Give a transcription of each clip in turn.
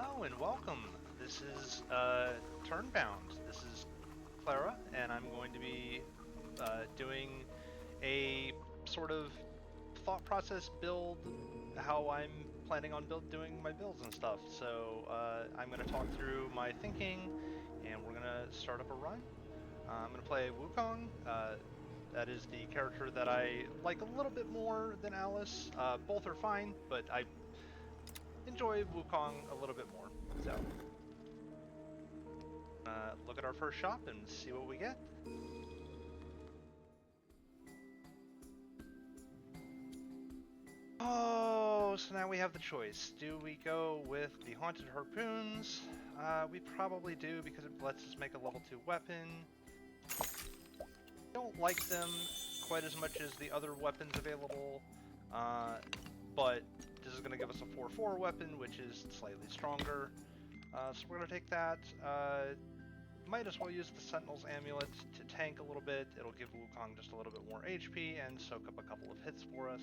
Hello and welcome. This is Turnbound. This is Clara, and I'm going to be doing a sort of thought process build, how I'm planning on doing my builds and stuff. So I'm going to talk through my thinking, and we're going to start up a run. I'm going to play Wukong. That is the character that I like a little bit more than Alice. Both are fine, but I enjoy Wukong a little bit more. So, look at our first shop and see what we get. Oh, so now we have the choice. Do we go with the Haunted Harpoons? We probably do because it lets us make a level 2 weapon. Don't like them quite as much as the other weapons available, but this is going to give us a 4/4 weapon, which is slightly stronger. So we're going to take that. Might as well use the Sentinel's Amulet to tank a little bit. It'll give Wukong just a little bit more HP and soak up a couple of hits for us.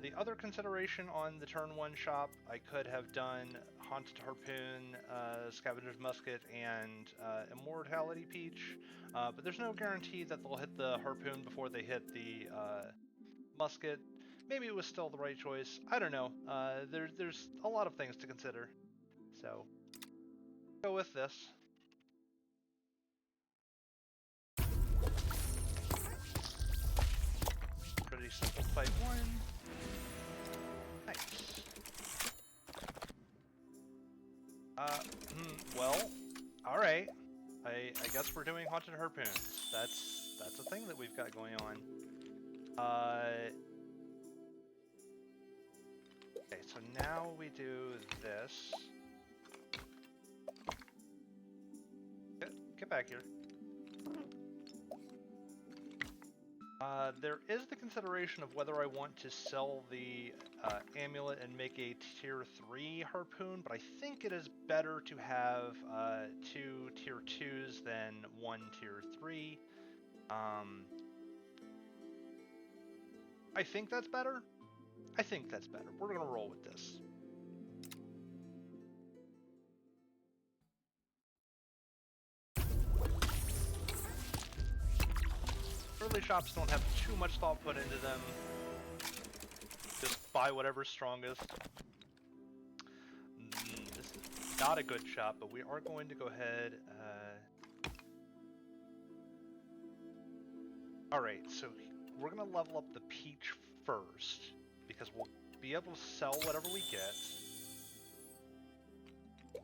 The other consideration on the turn 1 shop, I could have done Haunted Harpoon, Scavenger's Musket, and Immortality Peach, but there's no guarantee that they'll hit the Harpoon before they hit the Musket. Maybe it was still the right choice. I don't know. There's a lot of things to consider. So, go with this. Pretty simple fight 1. Nice. Well, alright. I guess we're doing Haunted Harpoons. That's a thing that we've got going on. Okay, so now we do this. Get back here. There is the consideration of whether I want to sell the amulet and make a tier 3 harpoon, but I think it is better to have 2 tier 2s than 1 tier 3. I think that's better. We're gonna roll with this. Early shops don't have too much thought put into them. Just buy whatever's strongest. This is not a good shop, but we are going to go ahead. Alright, so we're going to level up the Peach first, because we'll be able to sell whatever we get.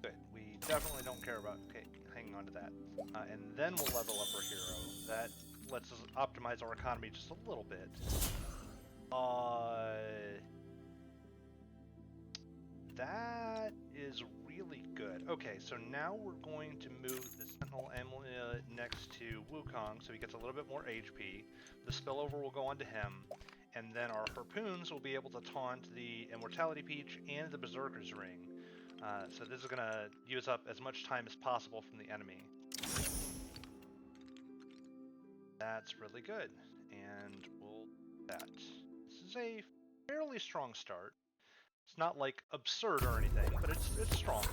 Good, we definitely don't care about hanging on to that. And then we'll level up our hero. That lets us optimize our economy just a little bit. That is really good. Okay, so now we're going to move the Sentinel Amulet next to Wukong, so he gets a little bit more HP. The spillover will go on to him, and then our harpoons will be able to taunt the Immortality Peach and the Berserker's Ring. So this is going to use up as much time as possible from the enemy. That's really good, and we'll do that. This is a fairly strong start. It's not like absurd or anything, but it's strong.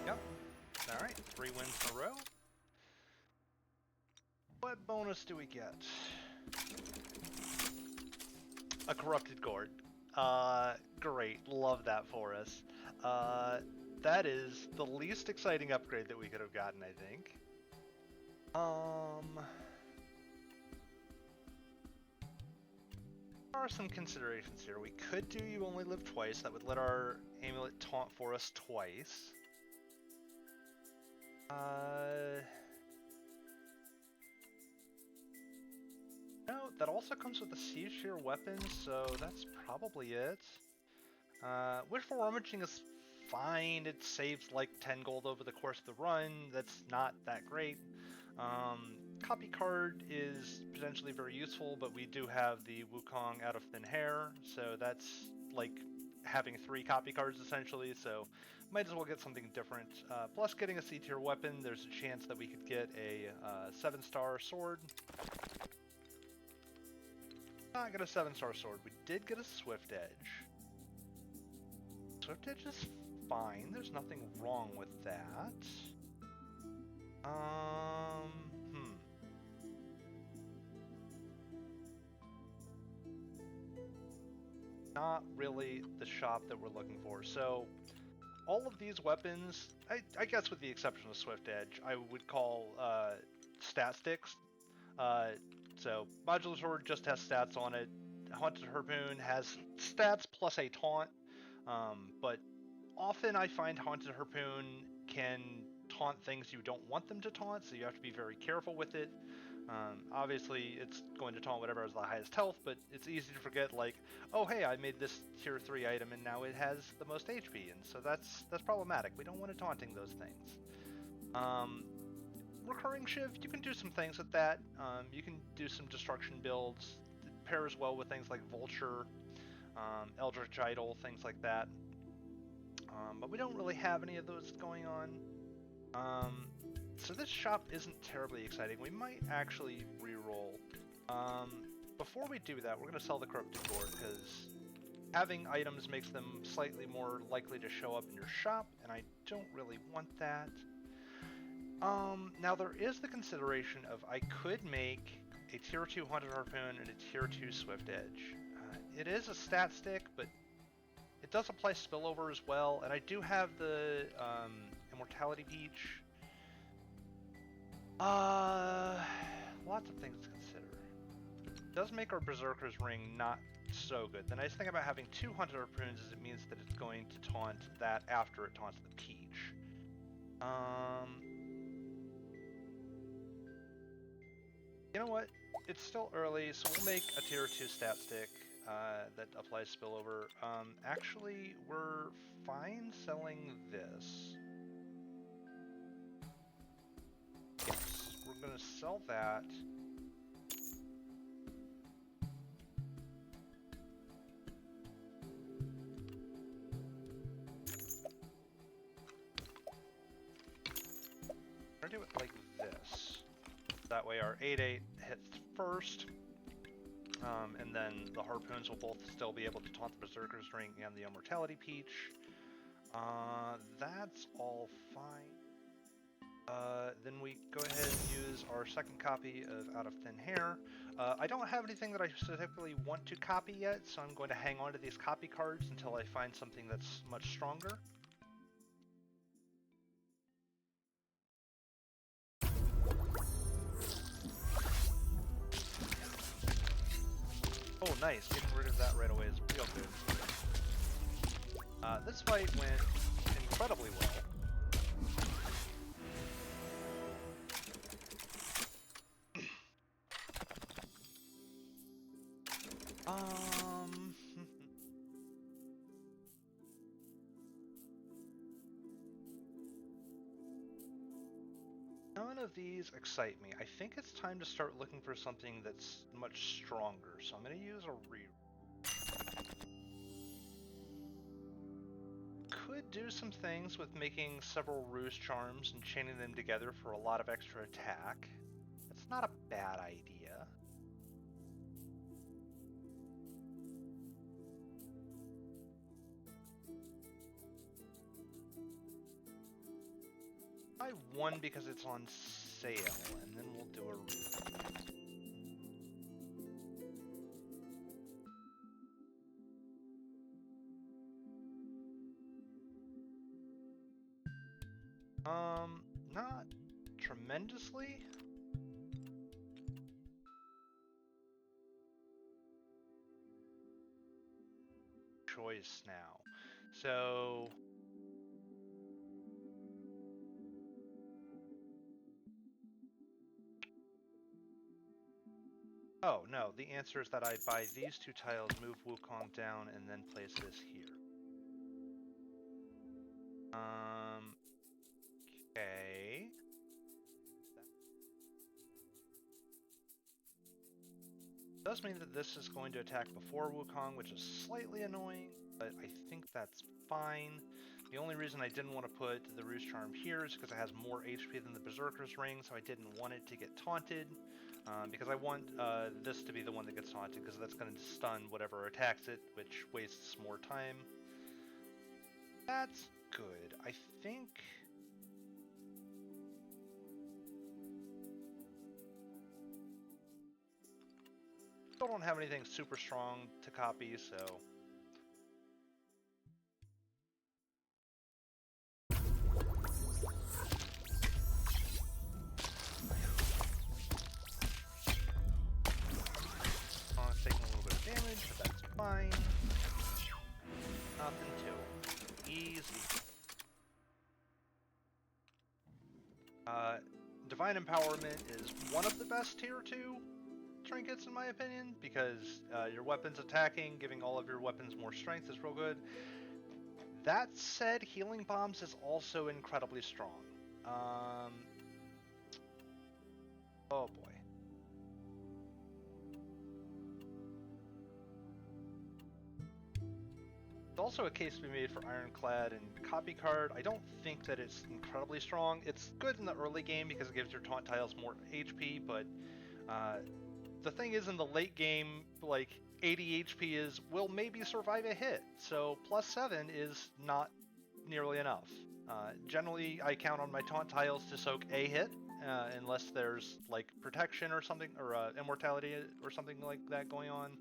Yep. Alright, 3 wins in a row. What bonus do we get? A corrupted gourd. Great. Love that for us. That is the least exciting upgrade that we could have gotten, I think. There are some considerations here. We could do You Only Live Twice. That would let our amulet taunt for us twice. No, that also comes with a siege tier weapon, so that's probably it. Wishful Rummaging is fine. It saves like 10 gold over the course of the run. That's not that great. Copy card is potentially very useful, but we do have the Wukong out of thin hair, so that's like having 3 copy cards essentially, so might as well get something different. Plus, getting a C-tier weapon, there's a chance that we could get a 7-star sword. Not get a 7-star sword. We did get a Swift Edge. Swift Edge is fine. There's nothing wrong with that. Not really the shop that we're looking for. So, all of these weapons, I guess with the exception of Swift Edge, I would call stat sticks. So, Modular Sword just has stats on it. Haunted Harpoon has stats plus a taunt, but often I find Haunted Harpoon can taunt things you don't want them to taunt, so you have to be very careful with it. Obviously, it's going to taunt whatever has the highest health, but it's easy to forget, like, oh hey, I made this tier 3 item and now it has the most HP, and so that's problematic. We don't want it taunting those things. Recurring Shiv, you can do some things with that. You can do some destruction builds. It pairs well with things like Vulture, Eldritch Idol, things like that. But we don't really have any of those going on. So this shop isn't terribly exciting. We might actually re-roll. Before we do that, we're going to sell the Corrupted Gore, because having items makes them slightly more likely to show up in your shop, and I don't really want that. Now there is the consideration of I could make a tier 2 Haunted Harpoon and a tier 2 Swift Edge. It is a stat stick, but it does apply spillover as well, and I do have the Immortality Peach. Lots of things to consider. It does make our Berserker's Ring not so good. The nice thing about having 2 Haunted Harpoons is it means that it's going to taunt that after it taunts the Peach. You know what? It's still early, so we'll make a tier 2 stat stick that applies spillover. Actually, we're fine selling this. Yes, we're going to sell that. We're going to do it like this. That way our 8/8 hits first, and then the Harpoons will both still be able to taunt the Berserker's Ring and the Immortality Peach. That's all fine. Then we go ahead and use our second copy of Out of Thin Hair. I don't have anything that I specifically want to copy yet, so I'm going to hang on to these copy cards until I find something that's much stronger. Oh, nice. Getting rid of that right away is real good. This fight went incredibly well. None of these excite me. I think it's time to start looking for something that's much stronger, so I'm going to use a Could do some things with making several Ruse Charms and chaining them together for a lot of extra attack. That's not a bad idea. Buy one because it's on sale, and then we'll do a not tremendously. Choice now. So oh, no, the answer is that I buy these 2 tiles, move Wukong down, and then place this here. Okay. Does mean that this is going to attack before Wukong, which is slightly annoying, but I think that's fine. The only reason I didn't want to put the Roost Charm here is because it has more HP than the Berserker's Ring, so I didn't want it to get taunted. Because I want this to be the one that gets taunted, because that's going to stun whatever attacks it, which wastes more time. That's good. I think... Still don't have anything super strong to copy, so... Taking a little bit of damage, but that's fine. Nothing to it. Easy. Divine Empowerment is one of the best tier 2 trinkets in my opinion, because your weapons attacking, giving all of your weapons more strength is real good. That said, Healing Bombs is also incredibly strong. Oh boy. Also a case to be made for Ironclad and Copy Card. I don't think that it's incredibly strong. It's good in the early game because it gives your taunt tiles more HP, but the thing is in the late game, like 80 HP will maybe survive a hit, so +7 is not nearly enough. Generally, I count on my taunt tiles to soak a hit, unless there's like protection or something, or immortality or something like that going on.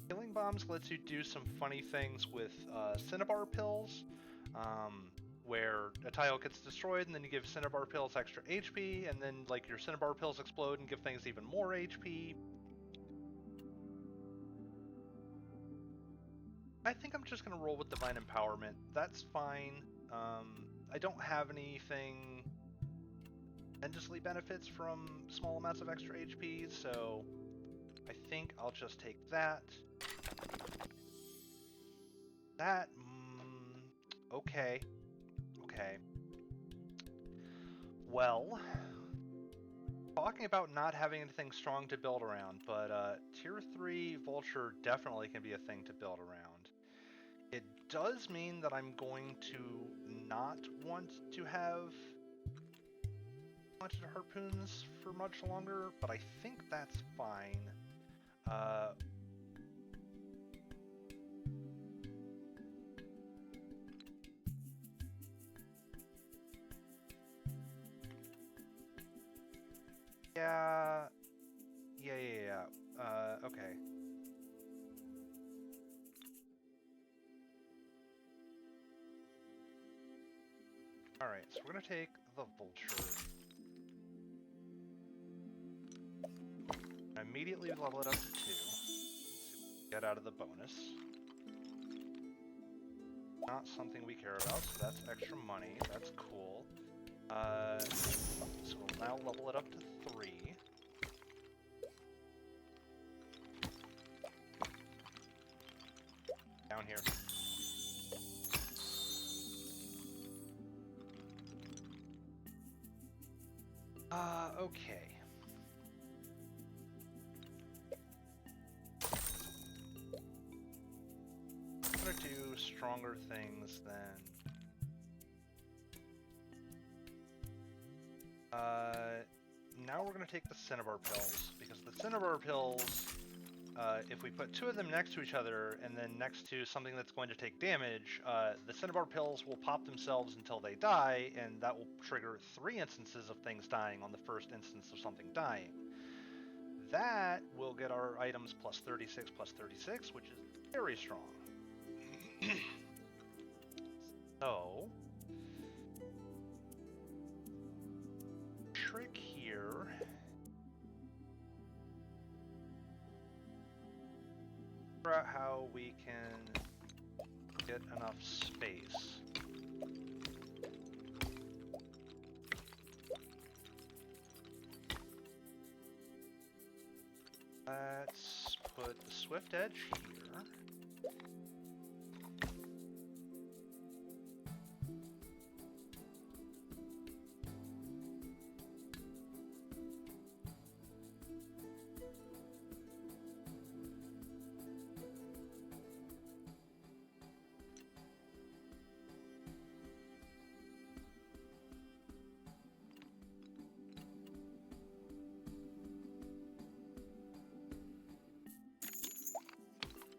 Healing Bombs lets you do some funny things with Cinnabar Pills, where a tile gets destroyed and then you give Cinnabar Pills extra HP, and then like your Cinnabar Pills explode and give things even more HP. I think I'm just going to roll with Divine Empowerment. That's fine. I don't have anything tremendously benefits from small amounts of extra HP, so I think I'll just take that. That, okay. Well, talking about not having anything strong to build around, but Tier 3 Vulture definitely can be a thing to build around. It does mean that I'm going to not want to have Haunted Harpoons for much longer, but I think that's fine. Yeah. Okay. Alright, so we're gonna take the Vulture. Immediately level it up to 2. Let's see what we get out of the bonus. Not something we care about, so that's extra money. That's cool. So we'll now level it up to 3. Down here. Okay. I'm gonna do stronger things than... Now we're gonna take the Cinnabar Pills, because the Cinnabar Pills, if we put 2 of them next to each other, and then next to something that's going to take damage, the Cinnabar Pills will pop themselves until they die, and that will trigger 3 instances of things dying on the first instance of something dying. That will get our items plus 36, which is very strong. So... trick here... figure out how we can get enough space. Let's put the Swift Edge here.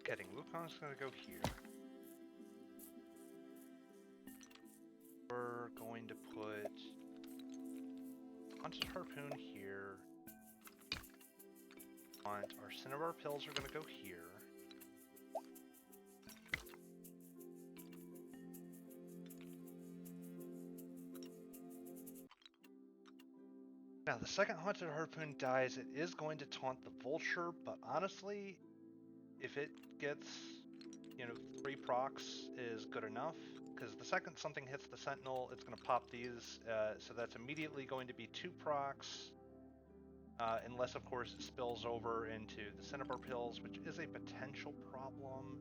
kidding. Wukong's gonna go here. We're going to put Haunted Harpoon here. Our Cinnabar Pills are gonna go here. Now, the second Haunted Harpoon dies, it is going to taunt the Vulture, but honestly, if it gets, 3 procs is good enough, because the second something hits the Sentinel, it's going to pop these, so that's immediately going to be 2 procs, unless, of course, it spills over into the Cinnabar Pills, which is a potential problem.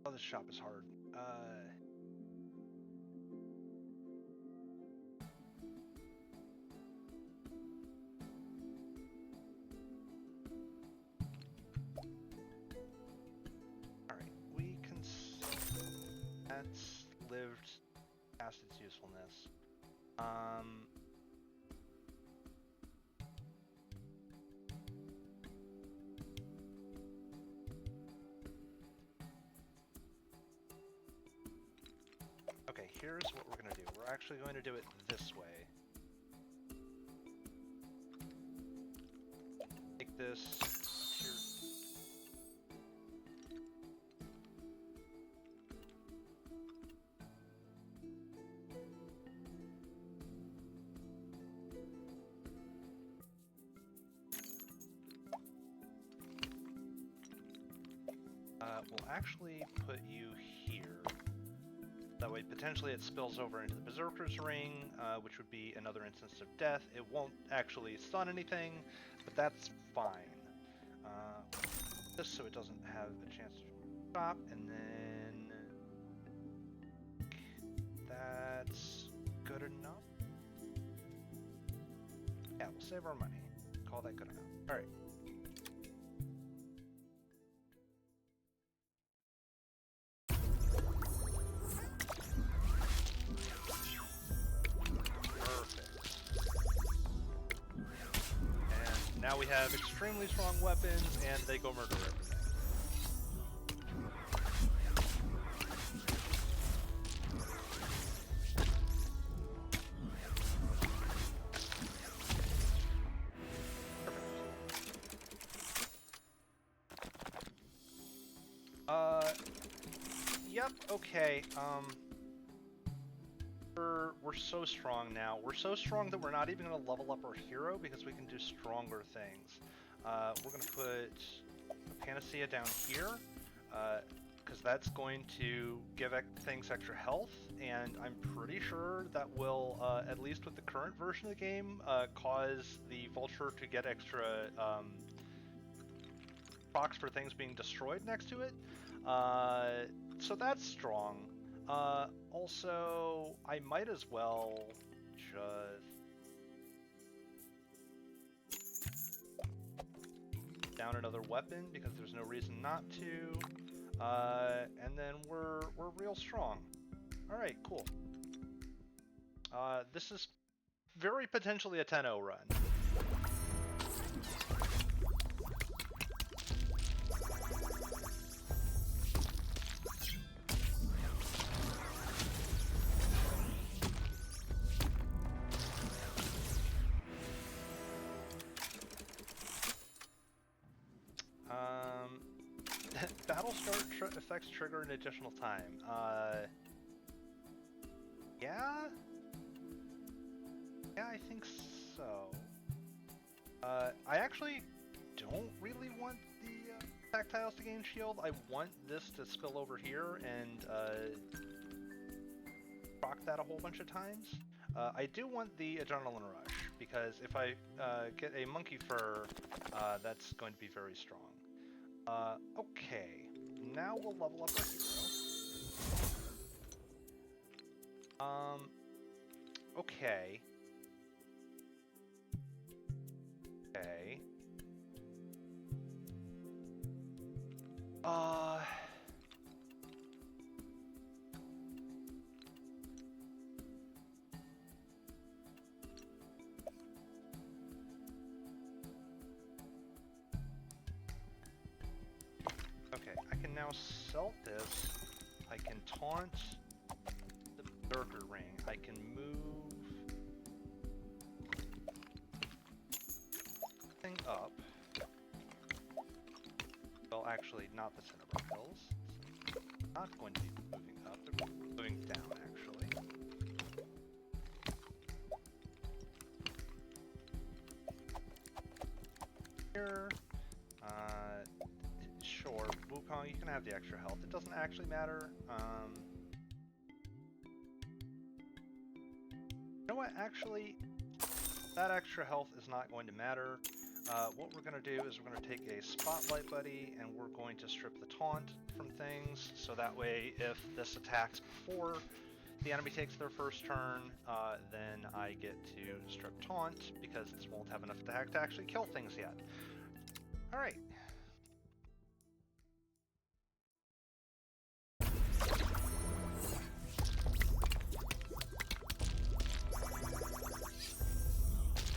Oh, this shop is hard. Alright, we can... That's lived past its usefulness. Okay, here's what we're going to do. We're actually going to do it this way. Take this here. We'll actually put you here. That way, potentially it spills over into the Berserker's Ring, which would be another instance of death. It won't actually stun anything, but that's fine. Just so it doesn't have a chance to stop, and then... That's good enough. Yeah, we'll save our money. Call that good enough. Alright. Now we have extremely strong weapons, and they go murder everything. Yep, okay, We're so strong now. We're so strong that we're not even going to level up our hero because we can do stronger things. We're going to put a Panacea down here, because that's going to give things extra health, and I'm pretty sure that will, at least with the current version of the game, cause the Vulture to get extra procs for things being destroyed next to it. So that's strong. Also, I might as well just down another weapon because there's no reason not to. And then we're real strong. All right, cool. This is very potentially a 10-0 run. Battle start effects trigger an additional time. Yeah? Yeah, I think so. I actually don't really want the tactiles to gain shield. I want this to spill over here and proc that a whole bunch of times. I do want the Adrenaline Rush, because if I get a Monkey Fur, that's going to be very strong. Okay, now we'll level up our hero. Okay. Okay. Okay, I can now sell this. I can taunt the Berserker Ring. I can move thing up. Well, actually, not the Cinnabar Hills. It's not going to be moving up. They're moving down, actually. Here. Sure, Wukong, you can have the extra health. It doesn't actually matter. You know what? Actually, that extra health is not going to matter. What we're going to do is we're going to take a Spotlight Buddy and we're going to strip the taunt from things, so that way if this attacks before the enemy takes their first turn, then I get to strip taunt, because this won't have enough attack to actually kill things yet. Alright.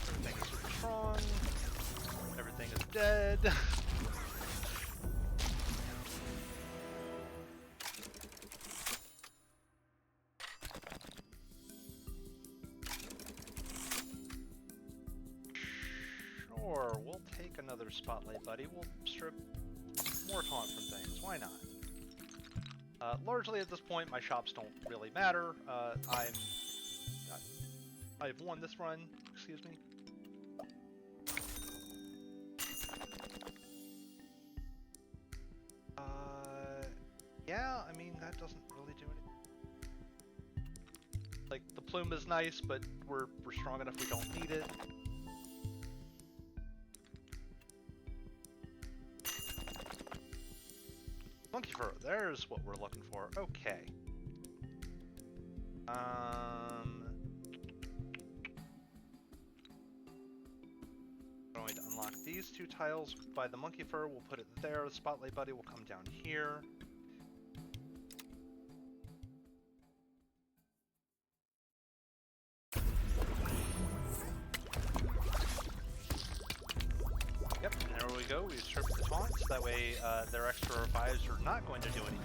Everything is super strong. Everything is dead. Sure, we'll take another Spotlight Buddy. We'll strip more taunt from things. Why not? Largely at this point, my shops don't really matter. I've won this run. Excuse me. Yeah, I mean, that doesn't really do anything. Like, the plume is nice, but we're strong enough we don't need it. Monkey fur, there's what we're looking for. Okay. Going to unlock these two tiles by the monkey fur. We'll put it there. The Spotlight Buddy will come down here. Yep, and there we go. We stripped the taunts. That way, their extra revives are not going to do anything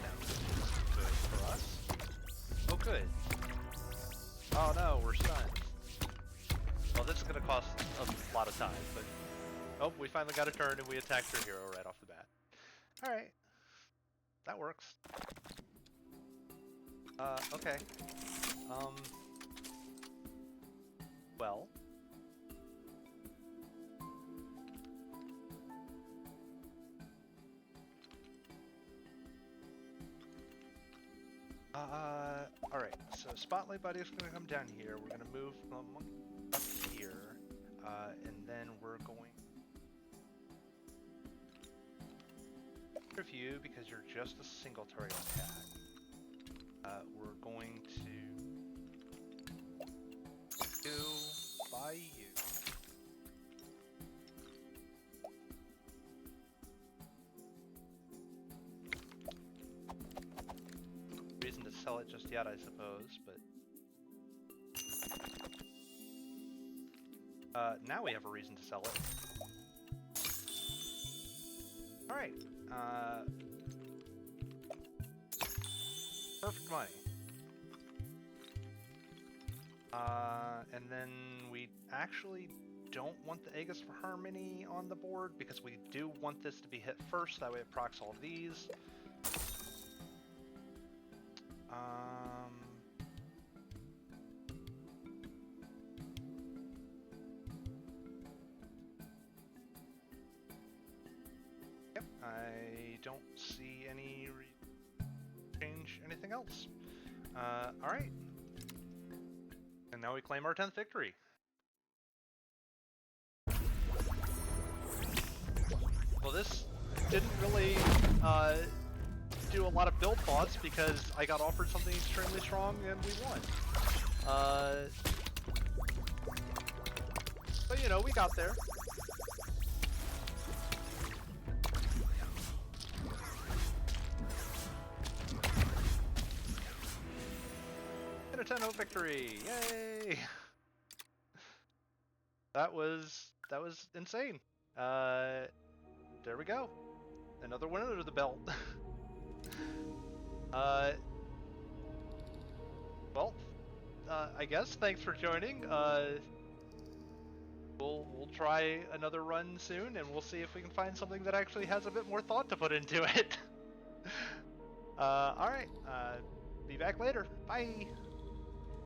good for us. Oh, good. Oh no, we're stunned. Well, this is going to cost a lot of time, but... Oh, we finally got a turn and we attacked their hero right off the bat. Alright. That works. Okay. Well... Alright, so Spotlight Buddy is going to come down here. We're going to move up here, and then we're going... Review, because you're just a single target attack. We're going to... do by you. Reason to sell it just yet, I suppose, but... now we have a reason to sell it. Alright, perfect money. And then we actually don't want the Aegis for Harmony on the board, because we do want this to be hit first, that way it procs all these. Yep, I don't see any change anything else. Alright. And now we claim our 10th victory. Well, this didn't really do a lot of build thoughts, because I got offered something extremely strong and we won. But you know, we got there. 10-0 victory! Yay! That was insane. There we go. Another one under the belt. Well, I guess thanks for joining. We'll try another run soon, and we'll see if we can find something that actually has a bit more thought to put into it. All right. Be back later. Bye.